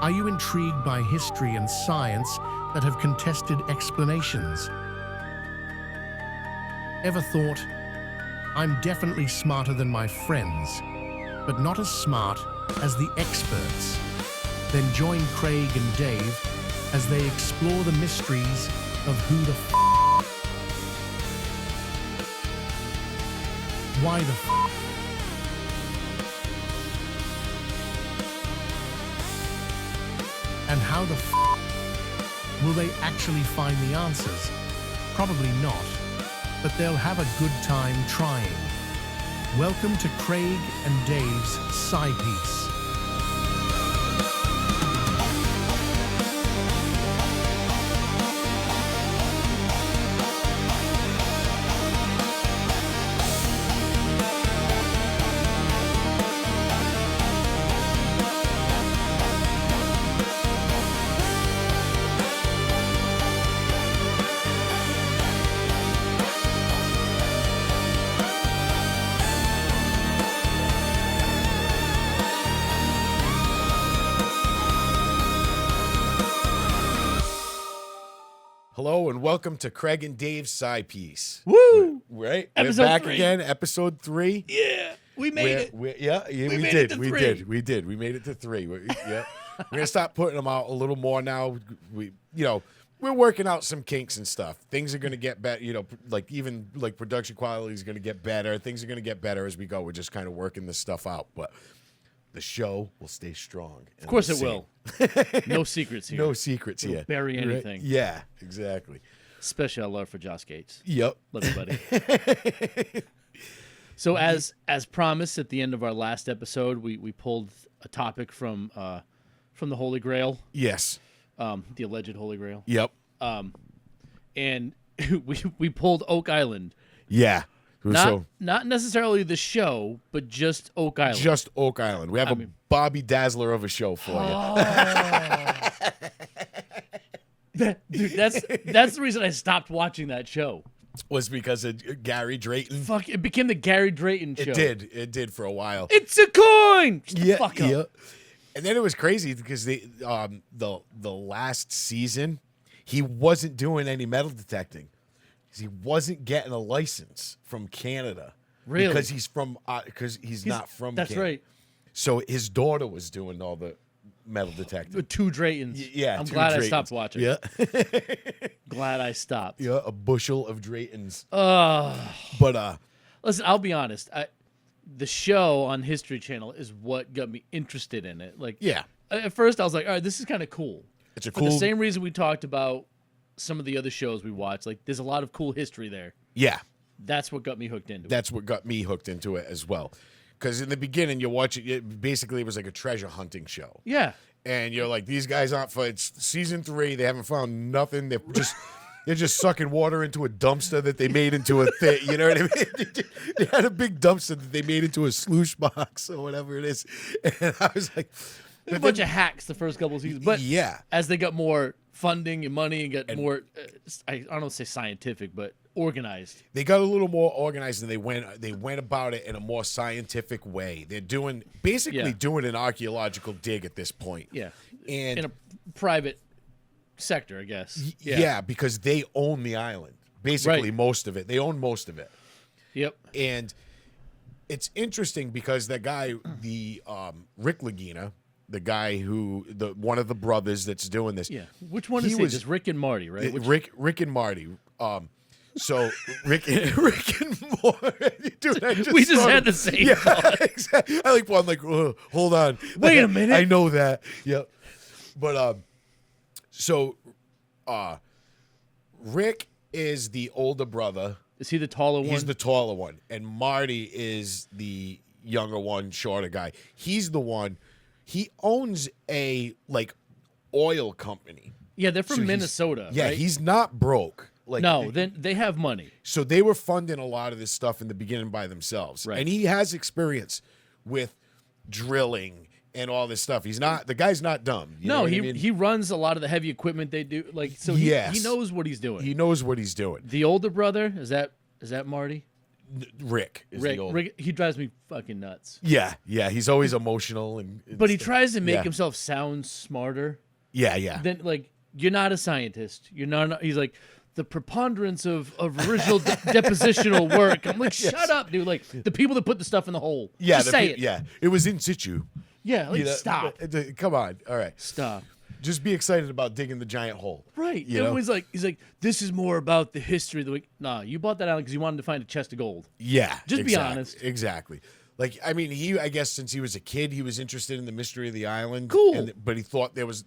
Are you intrigued by history and science that have contested explanations? Ever thought, I'm definitely smarter than my friends, but not as smart as the experts? Then join Craig and Dave as they explore the mysteries of who the why the and how the will they actually find the answers? Probably not, but they'll have a good time trying. Welcome to Craig and Dave's Sci-Piece. Hello and welcome to Craig and Dave's Sci-Piece. Woo! Right? Episode We're back 3. again, episode 3. Yeah, we made it. We made did. it to We 3. did. We did. We made it to 3. We're gonna start putting them out a little more now. We're working out some kinks and stuff. Things are gonna get better. Even production quality is gonna get better. Things are gonna get better as we go. We're just kind of working this stuff out, but the show will stay strong. Of course it will. No secrets here. No secrets here. Bury anything. Yeah, exactly. Special love for Josh Gates. Yep. Love you, buddy. So as promised at the end of our last episode, we pulled a topic from the Holy Grail, Yes. the alleged Holy Grail. Yep. And we pulled Oak Island. Yeah. Not necessarily the show, but just Oak Island. Just Oak Island. We have a Bobbydazler of a show for you. Dude, that's the reason I stopped watching that show. Was because of Gary Drayton. Fuck, it became the Gary Drayton show. It did for a while. It's a coin. Shut the fuck up. Yeah. And then it was crazy because the last season he wasn't doing any metal detecting. He wasn't getting a license from Canada. Really? Because he's not from Canada. That's right. So his daughter was doing all the metal detecting. With 2 Draytons. Yeah, I'm 2 glad I Draytons. stopped watching. Yeah. Glad I stopped. Yeah, a bushel of Draytons. But Listen, I'll be honest. The show on History Channel is what got me interested in it. yeah. At first I was like, all right, this is kind of cool. It's a For cool the same reason we talked about some of the other shows we watched. Like, there's a lot of cool history there. Yeah. That's what got me hooked into it. That's what got me hooked into it as well. Because in the beginning, you watch it, basically it was like a treasure hunting show. Yeah. And you're like, these guys aren't for it's season 3. They haven't found nothing. They're just sucking water into a dumpster that they made into a thing. You know what I mean? They had a big dumpster that they made into a sluice box or whatever it is. And I was like, A bunch of hacks the first couple of seasons. But yeah. as they got more funding and money and got more, I don't want to say scientific, but organized. They got a little more organized and they went about it in a more scientific way. They're doing an archaeological dig at this point. Yeah. And in a private sector, I guess. Yeah, because they own the island. Basically, most of it. They own most of it. Yep. And it's interesting because that guy, Rick Lagina, the guy one of the brothers that's doing this. Yeah. Which one is he? Just Rick and Marty, right? Rick and Marty. So Rick and Morty. Dude, we just had the same thought. Exactly. I'm like, hold on. Wait a minute. I know that. Yep. But Rick is the older brother. Is he the taller one? He's the taller one. And Marty is the younger one, shorter guy. He's the one. He owns a oil company. Yeah, they're from Minnesota. Yeah, right? he's not broke. Then they have money. So they were funding a lot of this stuff in the beginning by themselves. Right. And he has experience with drilling and all this stuff. The guy's not dumb. You know what I mean? He runs a lot of the heavy equipment they do. He knows what he's doing. He knows what he's doing. The older brother, is that Marty? Rick is the old. Rick, he drives me fucking nuts. Yeah, he's always emotional and But he tries to make yeah. himself sound smarter. Yeah. Then, like, you're not a scientist. You're not. He's like, the preponderance of original depositional work. I'm like, shut up, dude. Like, the people that put the stuff in the hole. Yeah, Just say it. Yeah, it was in situ. Yeah, like, stop. Come on. All right. Stop. Just be excited about digging the giant hole. Right. You know? He's like, this is more about the history of the week. Nah, you bought that island because you wanted to find a chest of gold. Yeah. Just be honest. Exactly. Like, I mean, I guess since he was a kid, he was interested in the mystery of the island. Cool. But they thought there was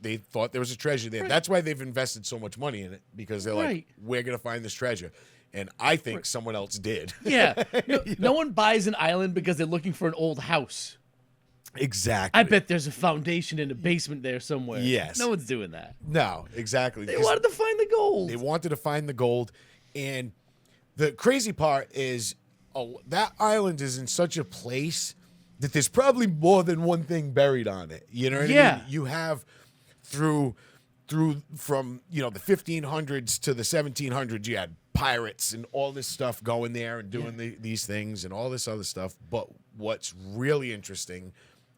a treasure there. Right. That's why they've invested so much money in it, because they're like, Right. we're going to find this treasure. And I think someone else did. Yeah. No one buys an island because they're looking for an old house. Exactly. I bet there's a foundation in a basement there somewhere. Yes. No one's doing that. No, exactly. They wanted to find the gold. They wanted to find the gold. And the crazy part is that island is in such a place that there's probably more than one thing buried on it. You know what I mean? You have through from, the 1500s to the 1700s, you had pirates and all this stuff going there and doing these things and all this other stuff. But what's really interesting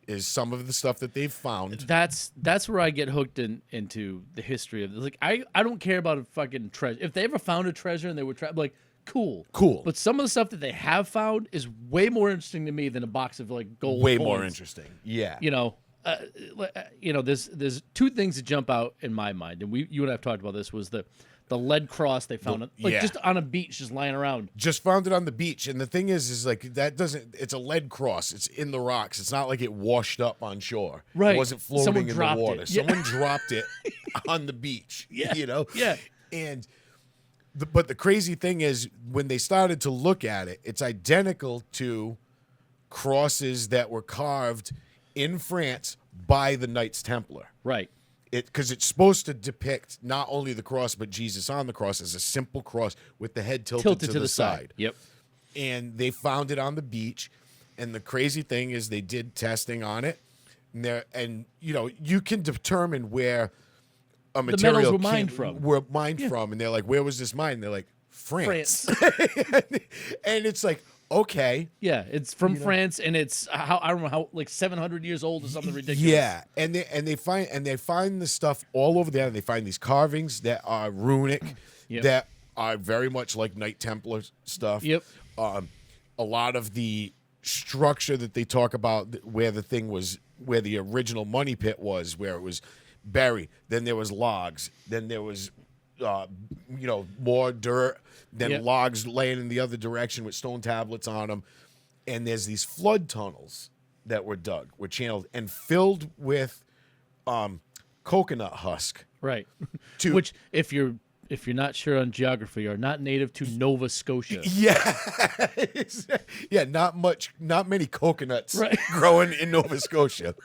is some of the stuff that they've found. That's where I get hooked into the history of it. Like, I don't care about a fucking treasure. If they ever found a treasure and they were like, cool. But some of the stuff that they have found is way more interesting to me than a box of like gold. Way coins. more interesting. Yeah. There's two things that jump out in my mind, and you and I have talked about this. Was the lead cross they found, just on a beach, just lying around. Just found it on the beach, and the thing is like that doesn't. It's a lead cross. It's in the rocks. It's not like it washed up on shore. Right. It wasn't floating Someone in the dropped water. it. Yeah. Someone dropped it on the beach. Yeah. Yeah. And but the crazy thing is, when they started to look at it, it's identical to crosses that were carved in France by the Knights Templar. Right. Because it's supposed to depict not only the cross but Jesus on the cross as a simple cross with the head tilted to the side. Yep. And they found it on the beach. And the crazy thing is, they did testing on it, and you can determine where a material metals were mined from. from, and they're like, where was this mined? And they're like, France. France. And it's like, okay. Yeah, it's from France, and it's I don't know how, like 700 years old or something ridiculous. Yeah, and they find the stuff all over there. And they find these carvings that are runic, that are very much like Knight Templar stuff. Yep. A lot of the structure that they talk about, where the thing was, where the original money pit was, where it was buried. Then there was logs. Then there was, more dirt. Then logs laying in the other direction with stone tablets on them. And there's these flood tunnels that were channeled and filled with coconut husk. Right. Which, if you're not sure on geography, are not native to Nova Scotia. Yeah. Yeah, not many coconuts growing in Nova Scotia.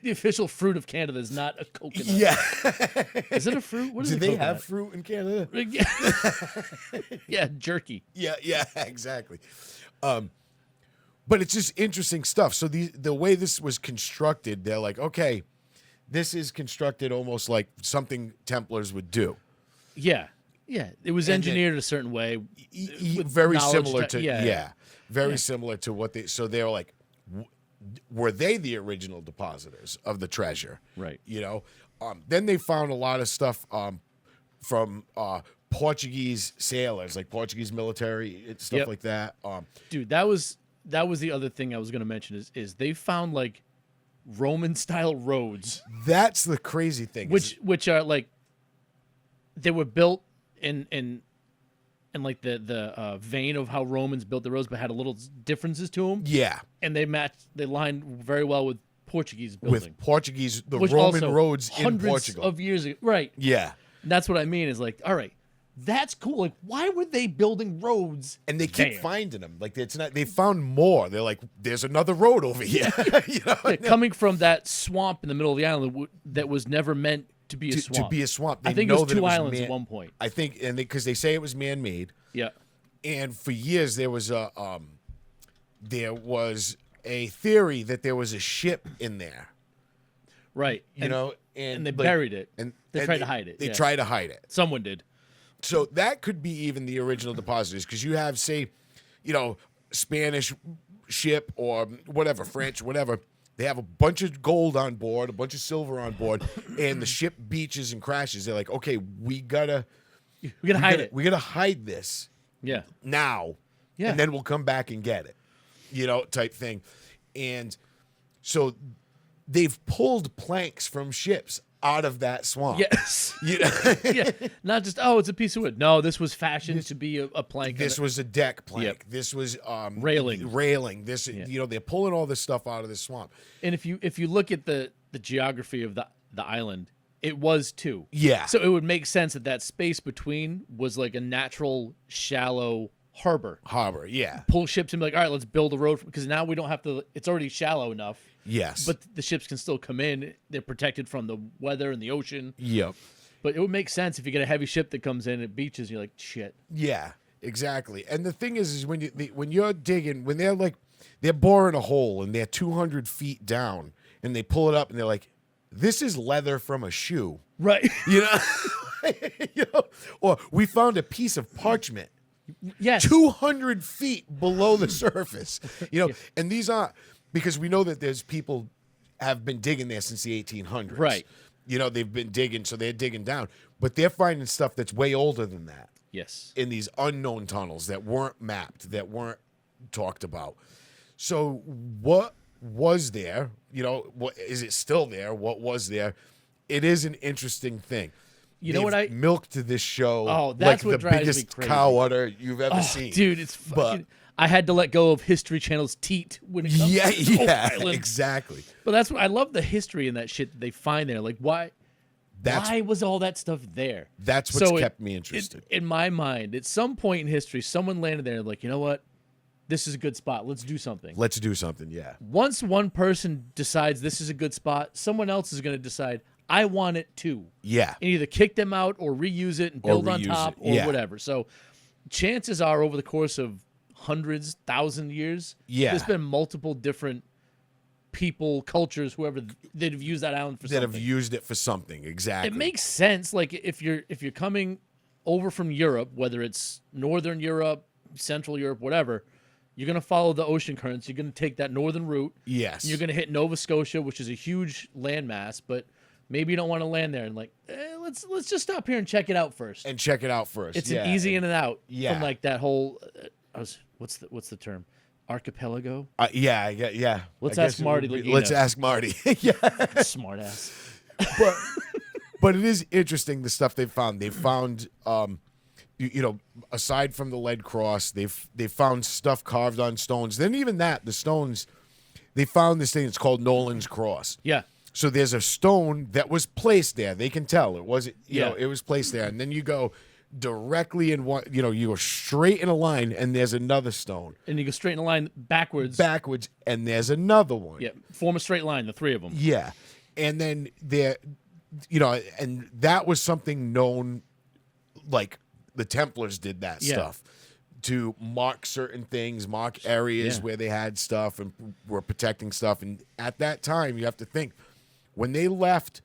The official fruit of Canada is not a coconut. Yeah. Is it a fruit? What is Do a they coconut? have fruit in Canada? Yeah, jerky. Yeah, exactly. But it's just interesting stuff. So the way this was constructed, they're like, okay, this is constructed almost like something Templars would do. Yeah. Yeah. It was engineered a certain way. Very similar to very similar to what they. So they were like, were they the original depositors of the treasure? Right. Then they found a lot of stuff from Portuguese sailors, like Portuguese military and stuff like that. Dude, that was the other thing I was going to mention is they found like Roman style roads. That's the crazy thing. Which are like, they were built in like the vein of how Romans built the roads, but had a little differences to them. Yeah. And they lined very well with Portuguese building. With Portuguese, Which Roman also, roads in hundreds Portugal. of years ago. Right. Yeah. And that's what I mean is like, all right, that's cool. Like, why were they building roads? And they keep finding them. Like, it's not. They found more. They're like, there's another road over here. Coming from that swamp in the middle of the island that was never meant to be a swamp. To be a swamp. I think it was two islands at one point. I think, and because they say it was man-made. Yeah. And for years there was a theory that there was a ship in there. Right. And they buried it. And they tried to hide it. They tried to hide it. Someone did. So that could be even the original depositors, because you have, say, Spanish ship or whatever, French, whatever. They have a bunch of gold on board, a bunch of silver on board, and the ship beaches and crashes. They're like, okay, we gotta hide it. We gotta hide this. Yeah. Now. Yeah. And then we'll come back and get it. Type thing. And so they've pulled planks from ships out of that swamp. Yes. Yeah. Not just, it's a piece of wood. No, this was fashioned to be a plank. This was a deck plank. Yep. This was railing. This, they're pulling all this stuff out of the swamp. And if you look at the geography of the island, it was too. Yeah. So it would make sense that space between was like a natural shallow harbor. Yeah. Pull ships and be like, all right, let's build a road, because now we don't have to. It's already shallow enough. Yes. But the ships can still come in. They're protected from the weather and the ocean. Yep. But it would make sense if you get a heavy ship that comes in at beaches. You're like, shit. Yeah, exactly. And the thing is when you're digging, when they're boring a hole and they're 200 feet down, and they pull it up and they're like, this is leather from a shoe. Right. Or we found a piece of parchment. Yes. 200 feet below the surface. And these aren't, because we know that there's people have been digging there since the 1800s. Right. They've been digging, so they're digging down. But they're finding stuff that's way older than that. Yes. In these unknown tunnels that weren't mapped, that weren't talked about. So what was there? What is it still there? What was there? It is an interesting thing. They've milked this show. Oh, that's like what the drives me biggest crazy. cow udder you've ever seen. Dude, it's fucking. I had to let go of History Channel's teat when it comes to Oak Island. Exactly. But that's what I love, the history in that shit that they find there. Like, why was all that stuff there? That's what's kept me interested. In my mind, at some point in history, someone landed there like, you know what? This is a good spot. Let's do something. Yeah. Once one person decides this is a good spot, someone else is going to decide, I want it too. Yeah. And either kick them out or reuse it and build on top or whatever. So chances are, over the course of hundreds, 1,000 years, there's been multiple different people, cultures, whoever, that have used that island for something. That have used it for something, exactly. It makes sense. Like, if you're coming over from Europe, whether it's Northern Europe, Central Europe, whatever, you're going to follow the ocean currents. You're going to take that northern route. Yes. You're going to hit Nova Scotia, which is a huge landmass, but maybe you don't want to land there. And like, let's just stop here and check it out first. It's an easy in and out from like that whole. What's the term? Archipelago. Yeah. Let's ask Marty. Let's ask Marty. Yeah. Smart ass. But it is interesting the stuff they've found. They've found, aside from the lead cross, they've found stuff carved on stones. Then even the stones, they found this thing. It's called Nolan's Cross. Yeah. So there's a stone that was placed there. They can tell it wasn't. It was placed there, and then you go directly in one. You go straight in a line, and there's another stone. And you go straight in a line backwards, and there's another one. Yeah, form a straight line. The three of them. Yeah, and then there, and that was something known, like the Templars did that stuff to mark certain things, mark areas where they had stuff and were protecting stuff. And at that time, you have to think, when they left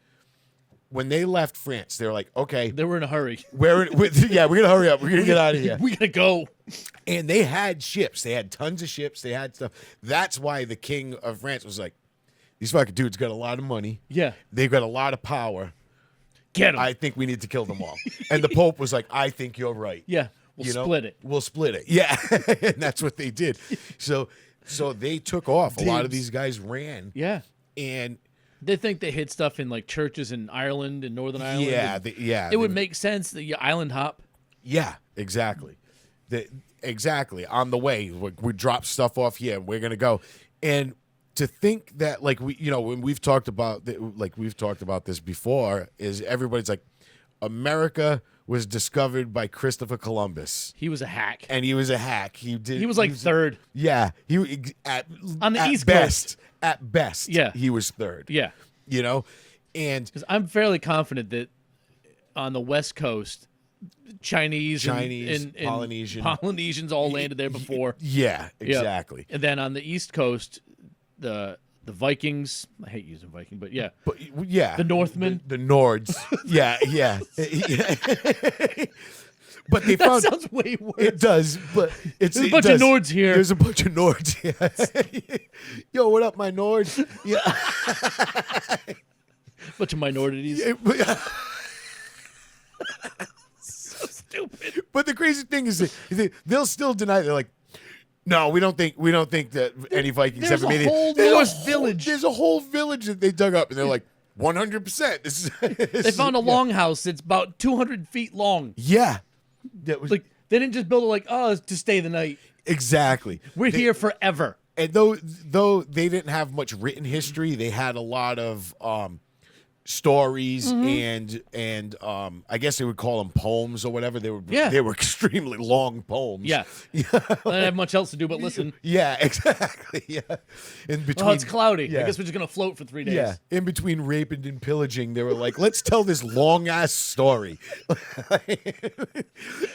France, they were like, okay, they were in a hurry. We're gonna hurry up. We're gonna get out of here. We gotta go. And they had ships. They had tons of ships. They had stuff. That's why the king of France was like, these fucking dudes got a lot of money. Yeah, they've got a lot of power. Get them. I think we need to kill them all. And the Pope was like, I think you're right. Yeah, split it. We'll split it. Yeah, and that's what they did. So they took off. A lot of these guys ran. Yeah, and they think they hit stuff in like churches in Ireland and Northern Ireland. Yeah, it would make sense that you island hop. Yeah, exactly. Exactly. On the way, we drop stuff off here. We're gonna go, and to think that when we've talked about this before, is everybody's like, America was discovered by Christopher Columbus. He was a hack. And he was a hack. He was third. Yeah. On the East Coast. At best. Yeah. He was third. Yeah. And because I'm fairly confident that on the West Coast, Chinese and Polynesians all landed there before. Yeah, exactly. Yep. And then on the East Coast, the Vikings. I hate using Viking, but yeah. The Northmen. The Nords. Yeah. But they That found sounds way worse. it does, but There's a bunch of Nords here. There's a bunch of Nords here. Yo, what up, my Nord? Yeah. Bunch of minorities. So stupid. But the crazy thing is that they'll still deny. They're like, no, we don't think that any Vikings There's ever made a whole it. Norse village. There's a whole village that they dug up, and they're like, 100%. They found a longhouse that's about 200 feet long. Yeah. That was, Like they didn't just build it like, oh, it's to stay the night. exactly. We're here forever. And though they didn't have much written history, they had a lot of stories and I guess they would call them poems or whatever. They were extremely long poems. Yeah. They didn't have much else to do but listen. Yeah, exactly. Yeah. In between, Oh, it's cloudy. Yeah. I guess we're just gonna float for 3 days. Yeah. In between raping and pillaging, they were like, let's tell this long ass story.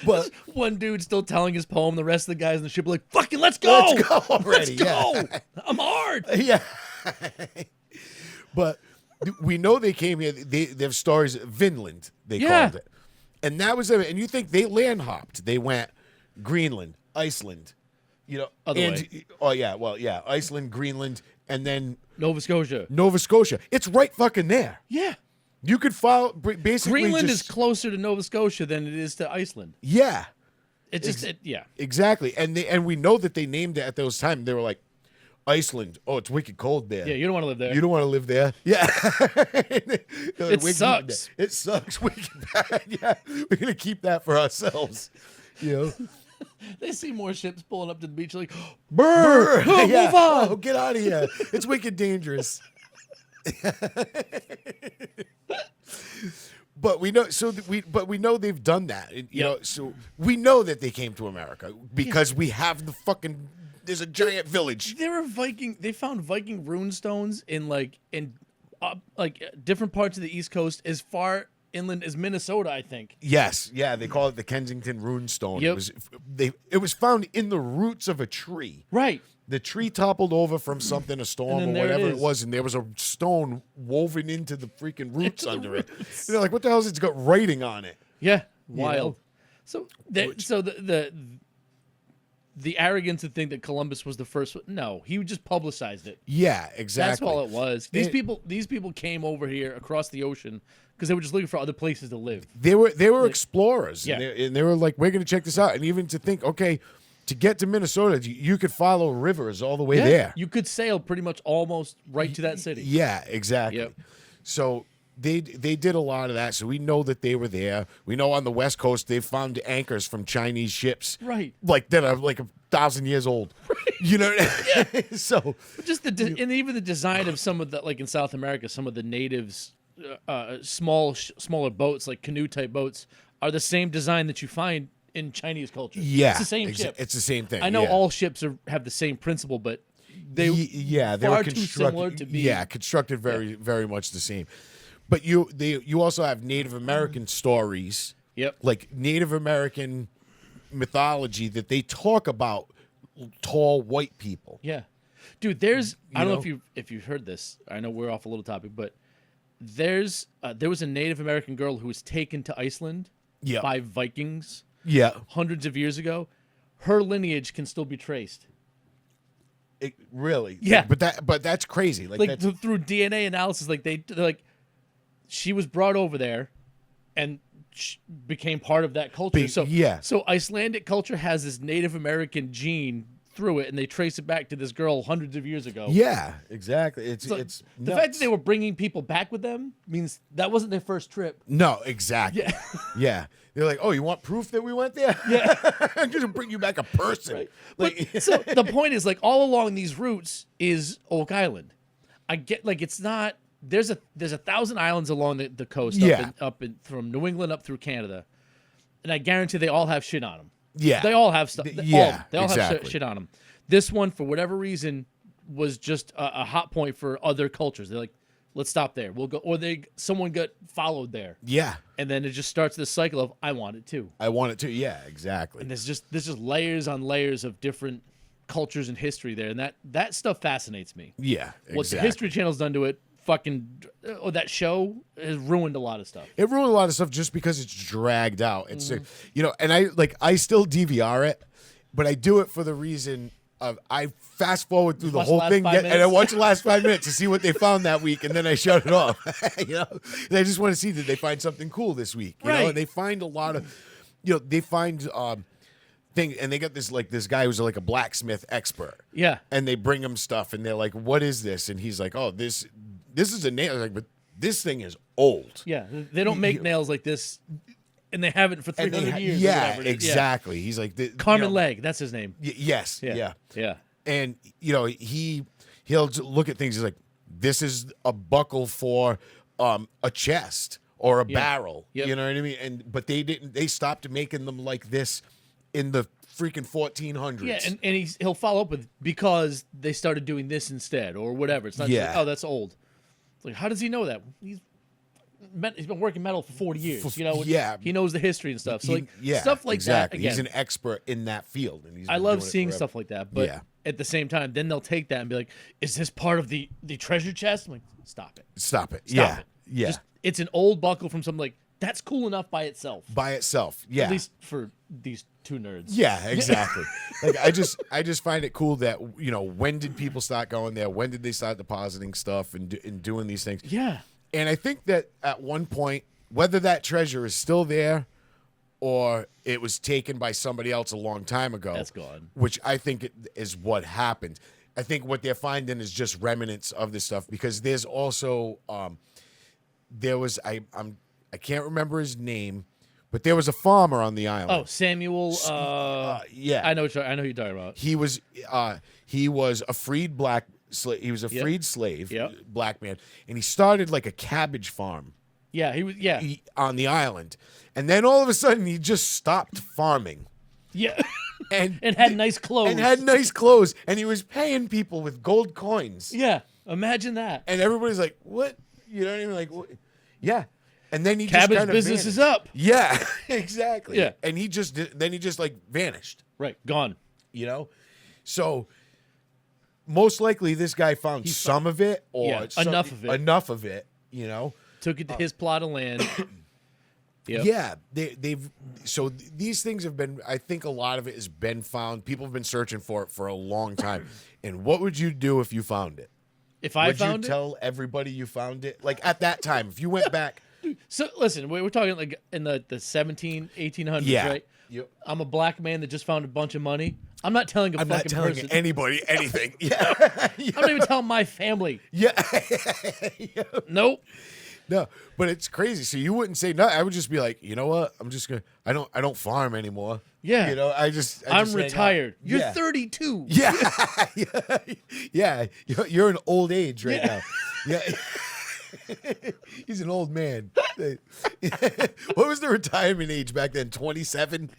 But One dude still telling his poem. The rest of the guys in the ship are like, "Fucking let's go! let's go already. Let's go! I'm hard." Yeah. But we know they came here. They have stories. Vinland, they called it, and that was it. And you think they land hopped? They went Greenland, Iceland, Other way. Oh yeah, well yeah, Iceland, Greenland, and then Nova Scotia. Nova Scotia. It's right fucking there. Yeah. You could follow basically. Greenland just, is closer to Nova Scotia than it is to Iceland. Yeah, It just, yeah. exactly. And we know that they named it at those times. They were like, Iceland. Oh, it's wicked cold there. Yeah, you don't want to live there. You don't want to live there. Yeah. It sucks. It sucks wicked bad. Yeah. We're going to keep that for ourselves. They see more ships pulling up to the beach like, Brr. Oh, Yeah. move on. Oh, get out of here. It's wicked dangerous. But we know we know they've done that. You know, so we know that they came to America because we have the fucking there's a giant village. They found Viking rune stones in different parts of the East Coast as far inland as Minnesota, I think. Yes, yeah, they call it the Kensington Runestone. Yep. It was found in the roots of a tree. Right. The tree toppled over from something, a storm or whatever it was, and there was a stone woven into the freaking roots under it. And they're like, "What the hell is it? It's got writing on it." Yeah, wild. So the arrogance to think that Columbus was the first one. No, he just publicized it. Yeah, exactly. That's all it was. These people came over here across the ocean because they were just looking for other places to live. They were explorers, Yeah. and they were like, "We're going to check this out." And even to think, okay, to get to Minnesota, you could follow rivers all the way there. You could sail pretty much almost right to that city. Yeah, exactly. Yep. So they did a lot of that. So we know that they were there. We know on the West Coast they found anchors from Chinese ships, Right. Like that are like 1,000 years old. Right. You know, so Just and even the design of some of the, like in South America, some of the natives, smaller boats, like canoe type boats, are the same design that you find in Chinese culture. Yeah, it's the same ship. It's the same thing. I know yeah. all ships have the same principle, but they they far were too similar constructed. to be. Yeah, constructed very much the same. But you also have Native American stories. Yep. Like Native American mythology that they talk about tall white people. Yeah, dude. There's I don't know if you've heard this. I know we're off a little topic, but there was a Native American girl who was taken to Iceland by Vikings. Yeah. Hundreds of years ago. Her lineage can still be traced. Really? Yeah. But that's crazy. Like through DNA analysis, like they're like, she was brought over there, and became part of that culture. So Icelandic culture has this Native American gene through it, and they trace it back to this girl hundreds of years ago. Yeah, exactly. It's the nuts. fact that they were bringing people back with them means that wasn't their first trip. No, exactly. Yeah. Yeah. They're like, oh, you want proof that we went there? Yeah. I'm going to bring you back a person. Right. Like, So the point is, like, all along these routes is Oak Island. I get, like, it's not. There's 1,000 islands along the coast. Up from New England up through Canada, and I guarantee they all have shit on them. Yeah. They all have stuff. They all exactly. have shit on them. This one, for whatever reason, was just a hot point for other cultures. They're like, let's stop there. We'll go, or someone got followed there. Yeah. And then it just starts this cycle of I want it too. I want it too. Yeah, exactly. And there's just layers on layers of different cultures and history there, and that stuff fascinates me. Yeah, exactly. What the History Channel's done to it fucking that show has ruined a lot of stuff. It ruined a lot of stuff just because it's dragged out. It's and I still DVR it, but I do it for the reason of I fast forward through the Watch whole the last thing 5 and I watch the last 5 minutes to see what they found that week, and then I shut it off. And I just want to see, did they find something cool this week? You know, and they find a lot of, they find thing, and they got this guy who's like a blacksmith expert. Yeah, and they bring him stuff, and they're like, "What is this?" And he's like, "Oh, this is a nail." I was like, but this thing is old. Yeah, they don't make nails like this, and they haven't for 300 years. Yeah, exactly. He's like Carmen Legg, that's his name. Yes. Yeah. And he'll look at things. He's like, "This is a buckle for a chest or a barrel." Yep. You know what I mean? But they didn't. They stopped making them like this in the freaking 1400s. Yeah, and he'll follow up with, because they started doing this instead or whatever. It's not just like, oh, that's old. It's like, how does he know that? He's been working metal for 40 years. He knows the history and stuff. So stuff like that. Again, he's an expert in that field, and I love seeing stuff like that. But at the same time, then they'll take that and be like, "Is this part of the treasure chest?" I'm like, "Stop it! Stop it! Stop it! Yeah, it's an old buckle from something like that's cool enough by itself. Yeah, at least for these two nerds. Yeah, exactly. Like I just find it cool that when did people start going there? When did they start depositing stuff and doing these things? Yeah. And I think that at one point, whether that treasure is still there or it was taken by somebody else a long time ago, that's gone. Which I think is what happened. I think what they're finding is just remnants of this stuff, because there's also there was I can't remember his name, but there was a farmer on the island. Oh, Samuel. Yeah, I know who you're talking about. He was a freed black slave. He was a freed slave, black man, and he started like a cabbage farm. Yeah, he was. Yeah, on the island, and then all of a sudden he just stopped farming. Yeah, and had nice clothes. And he was paying people with gold coins. Yeah, imagine that. And everybody's like, "What?" You know what I mean? Like, what? Yeah. And then he cabbage just kind of business vanished. is up. Yeah, exactly. Yeah, and he just like vanished. Right, gone. So most likely this guy found some of it, or enough of it. Enough of it. Took it to his plot of land. Yeah, so these things have been. I think a lot of it has been found. People have been searching for it for a long time. And what would you do if you found it? If I found it, would you tell everybody you found it? Like at that time, if you went back. So listen, we're talking like in the 1800s, right? Yep. I'm a black man that just found a bunch of money. I'm not telling a I'm fucking not telling person. anybody anything. Yeah. I'm not even telling my family. Yeah. Nope. No, but it's crazy. So you wouldn't say no. I would just be like, you know what? I'm just gonna. I don't farm anymore. Yeah. I'm retired. You're 32. Yeah. Yeah. You're an old age right now. Yeah. He's an old man. What was the retirement age back then? 27?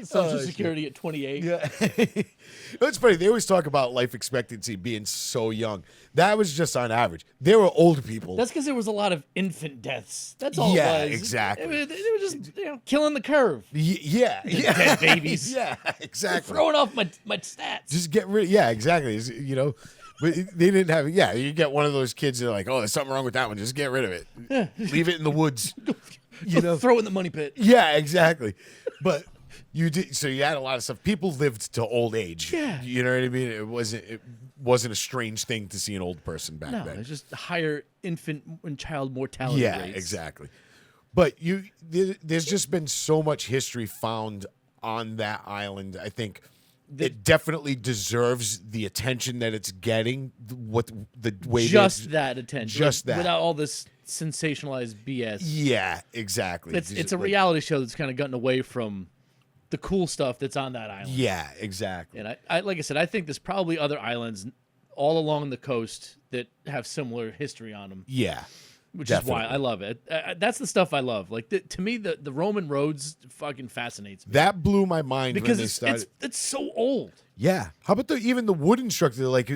Social Security at 28. Yeah. It's funny. They always talk about life expectancy being so young. That was just on average. There were old people. That's because there was a lot of infant deaths. That's all Yeah, it was. exactly. They were just killing the curve. Yeah. Dead babies. Yeah, exactly. Throwing off my stats. Just get rid. Yeah, exactly. But they didn't have. Yeah, you get one of those kids that are like, oh, there's something wrong with that one. Just get rid of it. Leave it in the woods. Throw it in the money pit. Yeah, exactly. But you did. So you had a lot of stuff. People lived to old age. Yeah. You know what I mean? It wasn't a strange thing to see an old person back then. No, it's just higher infant and child mortality Yeah, rates. exactly. But there's just been so much history found on that island. I think it definitely deserves the attention that it's getting. That attention, just that, without all this sensationalized BS. Yeah, exactly. It's a reality show that's kind of gotten away from the cool stuff that's on that island. Yeah, exactly. And I like I said, I think there's probably other islands all along the coast that have similar history on them. Yeah. Which is why I love it. That's the stuff I love. Like to me, the Roman roads fucking fascinates me. That blew my mind because when they started. It's so old. Yeah. How about even the wood instructor? Like,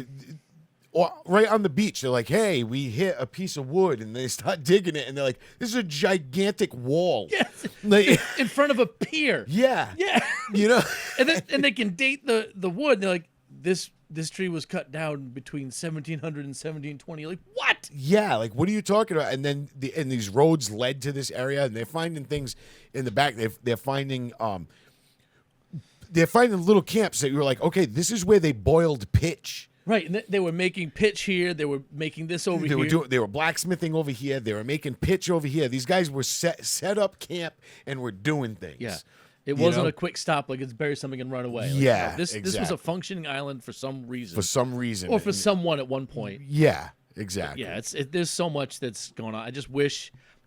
right on the beach, they're like, "Hey, we hit a piece of wood," and they start digging it, and they're like, "This is a gigantic wall." Yes. Like, in front of a pier. Yeah. Yeah. You know. and they can date the wood. And they're like, this tree was cut down between 1700 and 1720. Like, what? Yeah, like what are you talking about? And then these roads led to this area, and they're finding things in the back. They're finding little camps that you're like, okay, this is where they boiled pitch. Right, and they were making pitch here. They were making this over here. They were blacksmithing over here. They were making pitch over here. These guys were set up camp and were doing things. Yeah. It wasn't a quick stop, like it's bury something and run away. Like, yeah, no, this was a functioning island for some reason. Or for someone at one point. Yeah, exactly. Yeah, there's so much that's going on.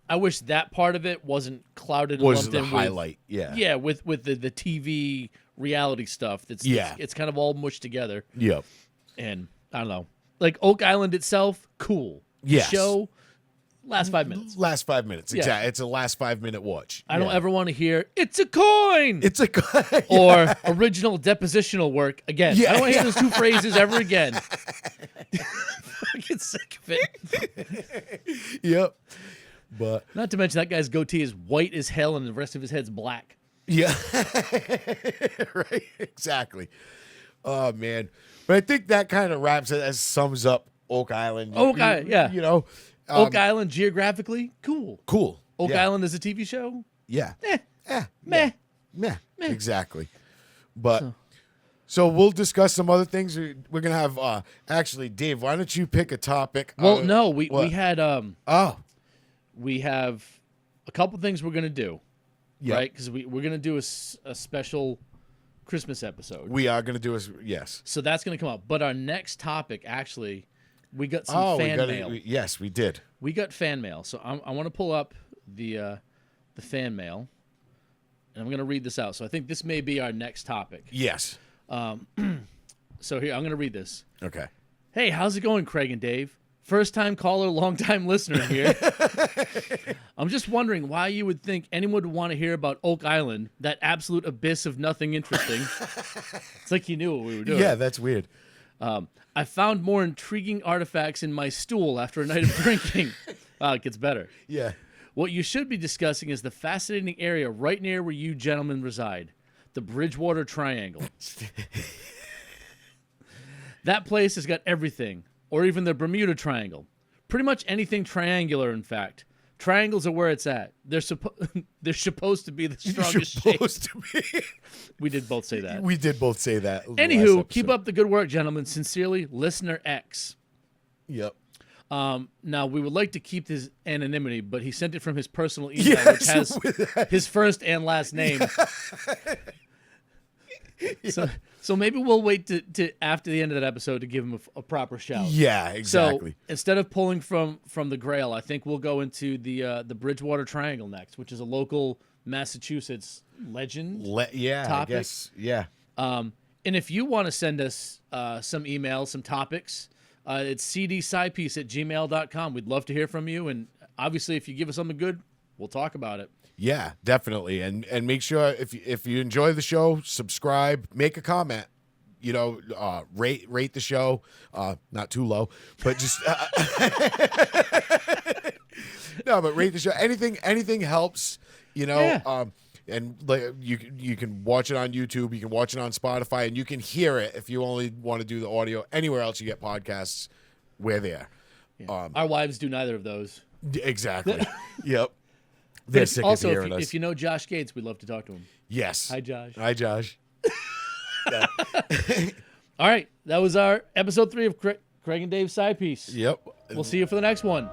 I wish that part of it wasn't clouded and lumped in highlight. With the TV reality stuff. It's kind of all mushed together. Yep. And I don't know, like Oak Island itself, cool. Yes. Show. Last 5 minutes. Last 5 minutes, Yeah. exactly. It's a last 5 minute watch. I don't ever want to hear, it's a coin! It's a coin. Or original depositional work again. Yeah, I don't want to hear those two phrases ever again. Fucking sick of it. Yep. But not to mention that guy's goatee is white as hell and the rest of his head's black. yeah. Right, exactly. Oh man. But I think that kind of wraps it, as sums up Oak Island. Yeah. You know. Oak Island geographically, cool. Cool. Oak Island is a TV show? Yeah. Meh. Meh. Exactly. But so we'll discuss some other things. We're gonna have actually, Dave, why don't you pick a topic? Well, no, we had we have a couple things we're gonna do. Yep. Right? Because we're gonna do a special Christmas episode. We are gonna do yes. So that's gonna come up. But our next topic actually, we got some fan mail. Yes, we did. We got fan mail. So I want to pull up the fan mail, and I'm going to read this out. So I think this may be our next topic. Yes. So here, I'm going to read this. Okay. Hey, how's it going, Craig and Dave? First-time caller, long-time listener here. I'm just wondering why you would think anyone would want to hear about Oak Island, that absolute abyss of nothing interesting. It's like you knew what we were doing. Yeah, that's weird. I found more intriguing artifacts in my stool after a night of drinking. Wow, it gets better. Yeah. What you should be discussing is the fascinating area right near where you gentlemen reside, the Bridgewater Triangle. That place has got everything, or even the Bermuda Triangle. Pretty much anything triangular, in fact. Triangles are where it's at. They're supposed to be the strongest shape. To be. We did both say that. We did both say that. Anywho, keep up the good work, gentlemen. Sincerely, Listener X. Yep. Now, we would like to keep his anonymity, but he sent it from his personal email, which has his first and last name. So maybe we'll wait to after the end of that episode to give him a proper shout. Yeah, exactly. So instead of pulling from the Grail, I think we'll go into the Bridgewater Triangle next, which is a local Massachusetts legend topic. I guess, yeah. And if you want to send us some emails, some topics, it's cdscipiece@gmail.com. We'd love to hear from you, and obviously if you give us something good, we'll talk about it. Yeah, definitely. And make sure if you enjoy the show, subscribe, make a comment. You know, rate the show, not too low, but just no, but rate the show. Anything helps. You know, Yeah. And like you can watch it on YouTube, you can watch it on Spotify, and you can hear it if you only want to do the audio. Anywhere else you get podcasts, we're there. Yeah. Our wives do neither of those. Exactly. Yep. They're sick also, of hearing us. if you know Josh Gates, we'd love to talk to him. Yes. Hi, Josh. Hi, Josh. All right. That was our episode 3 of Craig and Dave's Sci-Piece. Yep. We'll see you for the next one.